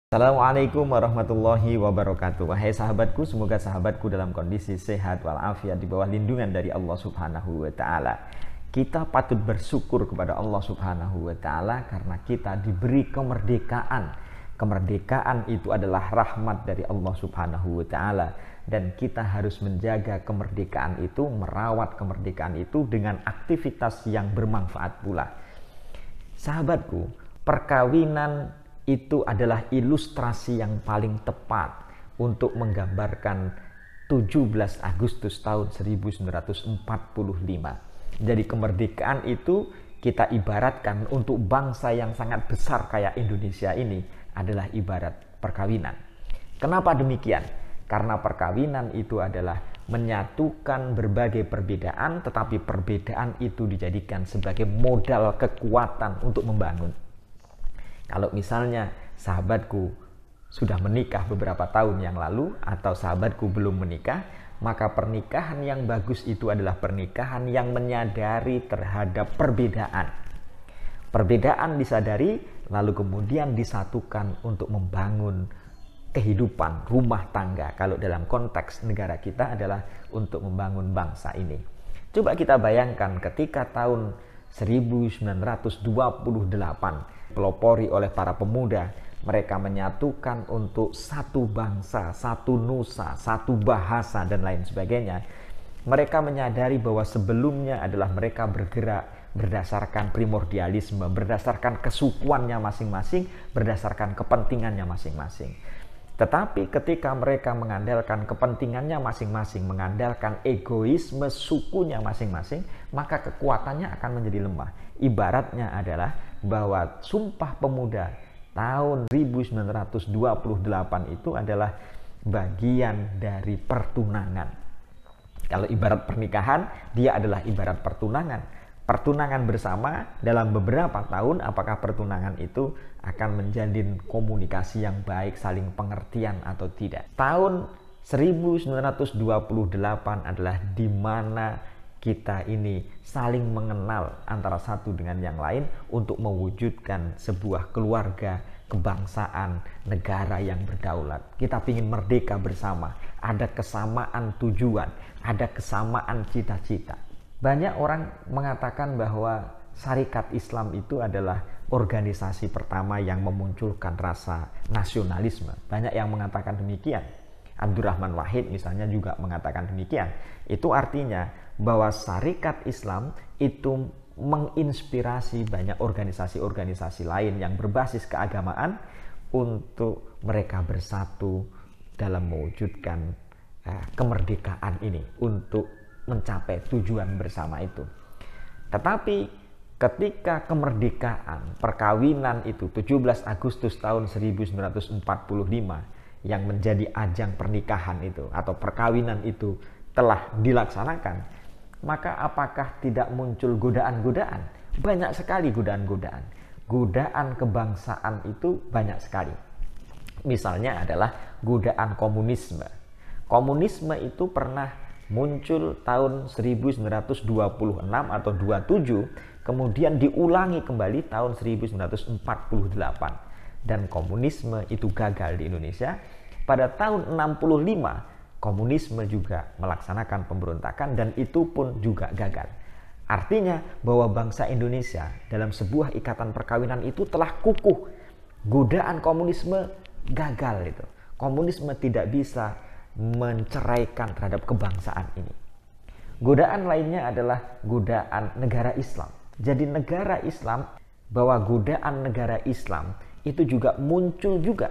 Assalamualaikum warahmatullahi wabarakatuh. Wahai sahabatku, semoga sahabatku dalam kondisi sehat walafiat di bawah lindungan dari Allah Subhanahu wa taala. Kita patut bersyukur kepada Allah Subhanahu wa taala karena kita diberi kemerdekaan. Kemerdekaan itu adalah rahmat dari Allah Subhanahu wa taala dan kita harus menjaga kemerdekaan itu, merawat kemerdekaan itu dengan aktivitas yang bermanfaat pula. Sahabatku, perkawinan itu adalah ilustrasi yang paling tepat untuk menggambarkan 17 Agustus tahun 1945. Jadi kemerdekaan itu kita ibaratkan untuk bangsa yang sangat besar kayak Indonesia ini adalah ibarat perkawinan. Kenapa demikian? Karena perkawinan itu adalah menyatukan berbagai perbedaan, tetapi perbedaan itu dijadikan sebagai modal kekuatan untuk membangun. Kalau misalnya sahabatku sudah menikah beberapa tahun yang lalu atau sahabatku belum menikah, maka pernikahan yang bagus itu adalah pernikahan yang menyadari terhadap perbedaan. Perbedaan disadari lalu kemudian disatukan untuk membangun kehidupan rumah tangga. Kalau dalam konteks negara kita adalah untuk membangun bangsa ini. Coba kita bayangkan ketika tahun 1928 pelopori oleh para pemuda, mereka menyatukan untuk satu bangsa, satu nusa, satu bahasa dan lain sebagainya. Mereka menyadari bahwa sebelumnya adalah mereka bergerak berdasarkan primordialisme, berdasarkan kesukuannya masing-masing, berdasarkan kepentingannya masing-masing. Tetapi ketika mereka mengandalkan kepentingannya masing-masing, mengandalkan egoisme sukunya masing-masing, maka kekuatannya akan menjadi lemah. Ibaratnya adalah bahwa Sumpah Pemuda tahun 1928 itu adalah bagian dari pertunangan. Kalau ibarat pernikahan, dia adalah ibarat pertunangan. Pertunangan bersama dalam beberapa tahun, apakah pertunangan itu akan menjalin komunikasi yang baik, saling pengertian atau tidak. Tahun 1928 adalah di mana kita ini saling mengenal antara satu dengan yang lain untuk mewujudkan sebuah keluarga, kebangsaan, negara yang berdaulat. Kita ingin merdeka bersama, ada kesamaan tujuan, ada kesamaan cita-cita. Banyak orang mengatakan bahwa Syarikat Islam itu adalah organisasi pertama yang memunculkan rasa nasionalisme. Banyak yang mengatakan demikian. Abdurrahman Wahid misalnya juga mengatakan demikian. Itu artinya bahwa Syarikat Islam itu menginspirasi banyak organisasi-organisasi lain yang berbasis keagamaan untuk mereka bersatu dalam mewujudkan kemerdekaan ini, untuk mencapai tujuan bersama itu. Tetapi ketika kemerdekaan, perkawinan itu 17 Agustus tahun 1945 yang menjadi ajang pernikahan itu atau perkawinan itu telah dilaksanakan, maka apakah tidak muncul godaan-godaan? Banyak sekali godaan-godaan. Godaan kebangsaan itu banyak sekali. Misalnya adalah godaan komunisme. Komunisme itu pernah muncul tahun 1926 atau 27, kemudian diulangi kembali tahun 1948. Dan komunisme itu gagal di Indonesia. Pada tahun 65, komunisme juga melaksanakan pemberontakan dan itu pun juga gagal. Artinya bahwa bangsa Indonesia dalam sebuah ikatan perkawinan itu telah kukuh. Godaan komunisme gagal itu. Komunisme tidak bisa menceraikan terhadap kebangsaan ini. Godaan lainnya adalah godaan negara Islam. Jadi negara Islam, bahwa godaan negara Islam itu juga muncul juga.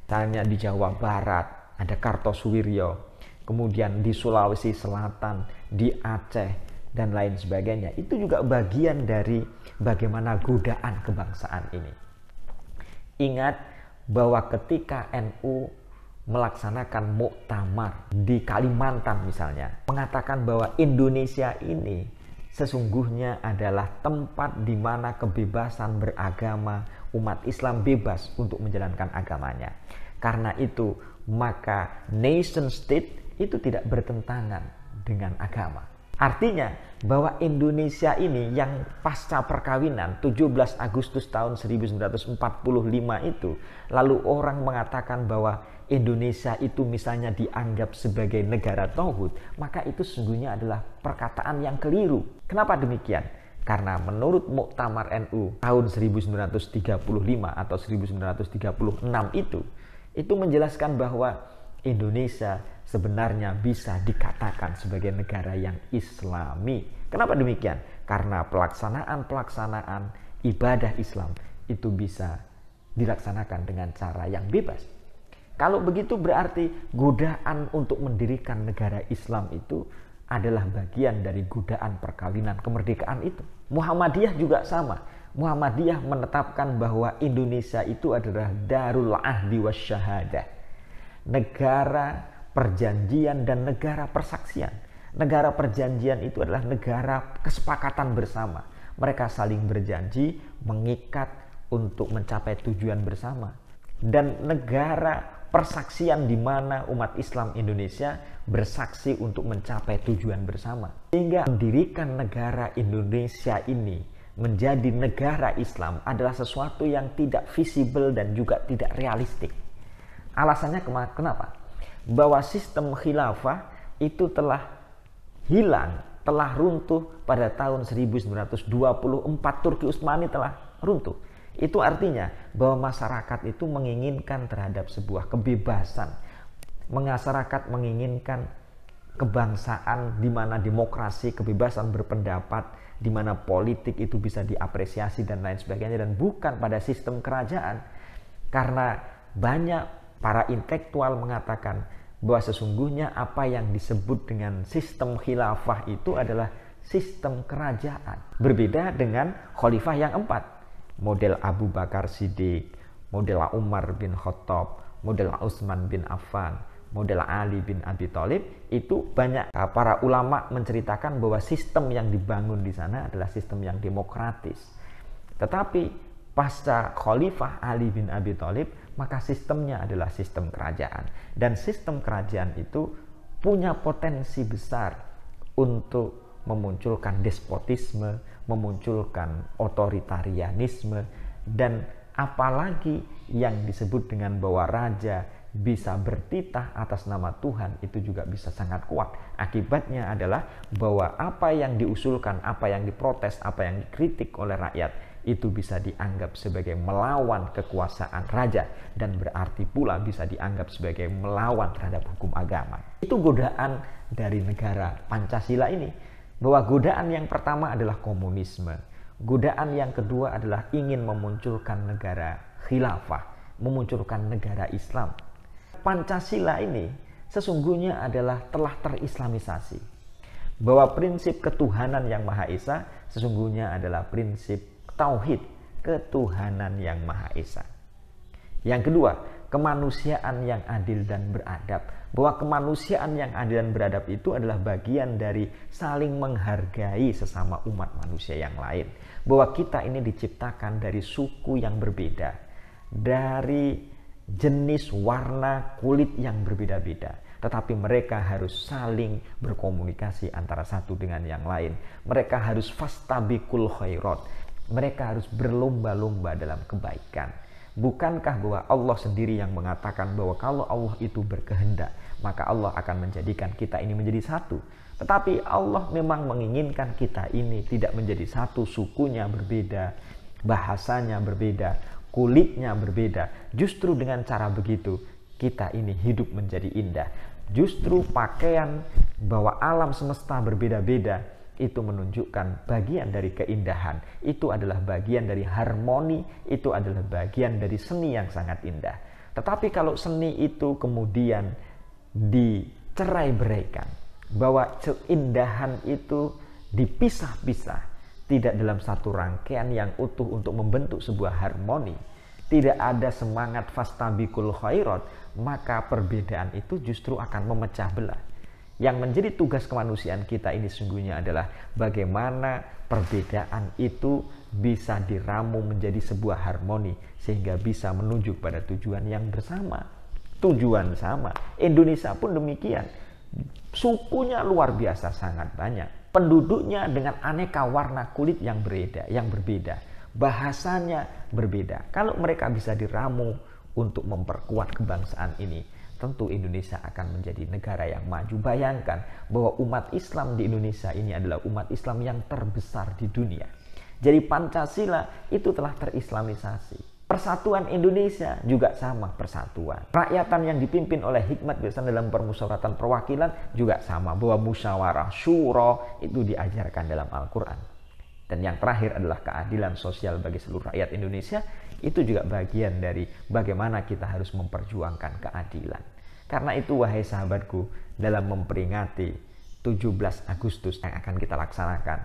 Misalnya di Jawa Barat ada Kartosuwiryo, kemudian di Sulawesi Selatan, di Aceh dan lain sebagainya. Itu juga bagian dari bagaimana godaan kebangsaan ini. Ingat bahwa ketika NU melaksanakan muktamar di Kalimantan misalnya, mengatakan bahwa Indonesia ini sesungguhnya adalah tempat di mana kebebasan beragama, umat Islam bebas untuk menjalankan agamanya. Karena itu, maka nation state itu tidak bertentangan dengan agama. Artinya bahwa Indonesia ini yang pasca perkawinan 17 Agustus tahun 1945 itu, lalu orang mengatakan bahwa Indonesia itu misalnya dianggap sebagai negara tauhid, maka itu sesungguhnya adalah perkataan yang keliru. Kenapa demikian? Karena menurut Muktamar NU tahun 1935 atau 1936 itu menjelaskan bahwa Indonesia sebenarnya bisa dikatakan sebagai negara yang Islami. Kenapa demikian? Karena pelaksanaan ibadah Islam itu bisa dilaksanakan dengan cara yang bebas. Kalau begitu berarti godaan untuk mendirikan negara Islam itu adalah bagian dari godaan perkawinan kemerdekaan itu. Muhammadiyah juga sama. Muhammadiyah menetapkan bahwa Indonesia itu adalah Darul Ahdi Wasyahadah, negara perjanjian dan negara persaksian. Negara perjanjian itu adalah negara kesepakatan bersama. Mereka saling berjanji, mengikat untuk mencapai tujuan bersama. Dan negara persaksian di mana umat Islam Indonesia bersaksi untuk mencapai tujuan bersama. Sehingga mendirikan negara Indonesia ini menjadi negara Islam adalah sesuatu yang tidak visible dan juga tidak realistik. Alasannya kenapa? Bahwa sistem khilafah itu telah hilang, telah runtuh pada tahun 1924. Turki Utsmani telah runtuh. Itu artinya bahwa masyarakat itu menginginkan terhadap sebuah kebebasan. Masyarakat menginginkan kebangsaan di mana demokrasi, kebebasan berpendapat, di mana politik itu bisa diapresiasi dan lain sebagainya, dan bukan pada sistem kerajaan. Karena banyak para intelektual mengatakan bahwa sesungguhnya apa yang disebut dengan sistem khilafah itu adalah sistem kerajaan. Berbeda dengan khalifah yang 4, model Abu Bakar Siddiq, model Umar bin Khattab, model Utsman bin Affan, model Ali bin Abi Thalib. Itu banyak para ulama menceritakan bahwa sistem yang dibangun di sana adalah sistem yang demokratis. Tetapi pasca Khalifah Ali bin Abi Thalib, maka sistemnya adalah sistem kerajaan. Dan sistem kerajaan itu punya potensi besar untuk memunculkan despotisme, memunculkan otoritarianisme, dan apalagi yang disebut dengan bahwa raja bisa bertitah atas nama Tuhan, itu juga bisa sangat kuat. Akibatnya adalah bahwa apa yang diusulkan, apa yang diprotes, apa yang dikritik oleh rakyat itu bisa dianggap sebagai melawan kekuasaan raja, dan berarti pula bisa dianggap sebagai melawan terhadap hukum agama. Itu godaan dari negara Pancasila ini. Bahwa godaan yang pertama adalah komunisme. Godaan yang kedua adalah ingin memunculkan negara khilafah, memunculkan negara Islam. Pancasila ini sesungguhnya adalah telah terislamisasi. Bahwa prinsip ketuhanan yang Maha Esa sesungguhnya adalah prinsip tauhid, ketuhanan yang Maha Esa. Yang kedua, kemanusiaan yang adil dan beradab. Bahwa kemanusiaan yang adil dan beradab itu adalah bagian dari saling menghargai sesama umat manusia yang lain. Bahwa kita ini diciptakan dari suku yang berbeda, dari jenis warna kulit yang berbeda-beda, tetapi mereka harus saling berkomunikasi antara satu dengan yang lain. Mereka harus fastabiqul khairat. Mereka harus berlomba-lomba dalam kebaikan. Bukankah bahwa Allah sendiri yang mengatakan bahwa kalau Allah itu berkehendak, maka Allah akan menjadikan kita ini menjadi satu. Tetapi Allah memang menginginkan kita ini tidak menjadi satu, sukunya berbeda, bahasanya berbeda, kulitnya berbeda. Justru dengan cara begitu, kita ini hidup menjadi indah. Justru pakaian bahwa alam semesta berbeda-beda itu menunjukkan bagian dari keindahan. Itu adalah bagian dari harmoni, itu adalah bagian dari seni yang sangat indah. Tetapi kalau seni itu kemudian dicerai-beraikan, bahwa keindahan itu dipisah-pisah, tidak dalam satu rangkaian yang utuh untuk membentuk sebuah harmoni, tidak ada semangat fastabiqul khairat, maka perbedaan itu justru akan memecah belah. Yang menjadi tugas kemanusiaan kita ini sesungguhnya adalah bagaimana perbedaan itu bisa diramu menjadi sebuah harmoni sehingga bisa menuju pada tujuan yang bersama. Tujuan sama. Indonesia pun demikian. Sukunya luar biasa sangat banyak. penduduknya dengan aneka warna kulit yang berbeda, bahasanya berbeda. Kalau mereka bisa diramu untuk memperkuat kebangsaan ini, tentu Indonesia akan menjadi negara yang maju. Bayangkan bahwa umat Islam di Indonesia ini adalah umat Islam yang terbesar di dunia. Jadi Pancasila itu telah terislamisasi. Persatuan Indonesia juga sama persatuan. Rakyatan yang dipimpin oleh hikmat biasanya dalam permusyawaratan perwakilan juga sama, bahwa musyawarah syuro itu diajarkan dalam Al-Quran. Dan yang terakhir adalah keadilan sosial bagi seluruh rakyat Indonesia. Itu juga bagian dari bagaimana kita harus memperjuangkan keadilan. Karena itu wahai sahabatku, dalam memperingati 17 Agustus yang akan kita laksanakan,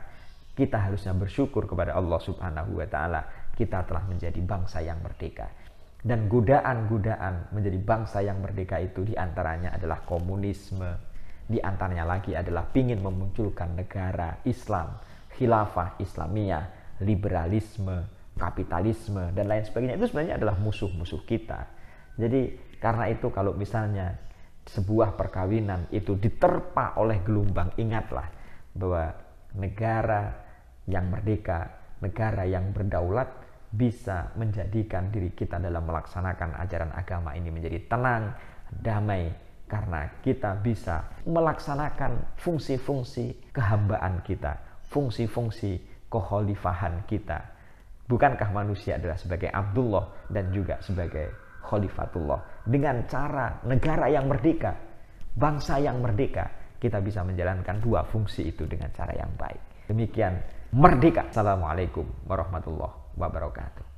kita harusnya bersyukur kepada Allah Subhanahu wa Ta'ala. Kita telah menjadi bangsa yang merdeka. Dan godaan-godaan menjadi bangsa yang merdeka itu diantaranya adalah komunisme. Diantaranya lagi adalah ingin memunculkan negara Islam, khilafah Islamiyah, liberalisme, kapitalisme, dan lain sebagainya. Itu sebenarnya adalah musuh-musuh kita. Jadi karena itu kalau misalnya sebuah perkawinan itu diterpa oleh gelombang, ingatlah bahwa negara yang merdeka, negara yang berdaulat bisa menjadikan diri kita dalam melaksanakan ajaran agama ini menjadi tenang, damai, karena kita bisa melaksanakan fungsi-fungsi kehambaan kita, fungsi-fungsi kekhalifahan kita. Bukankah manusia adalah sebagai Abdullah dan juga sebagai Khalifatullah? Dengan cara negara yang merdeka, bangsa yang merdeka, kita bisa menjalankan dua fungsi itu dengan cara yang baik. Demikian merdeka. Assalamualaikum warahmatullahi wabarakatuh.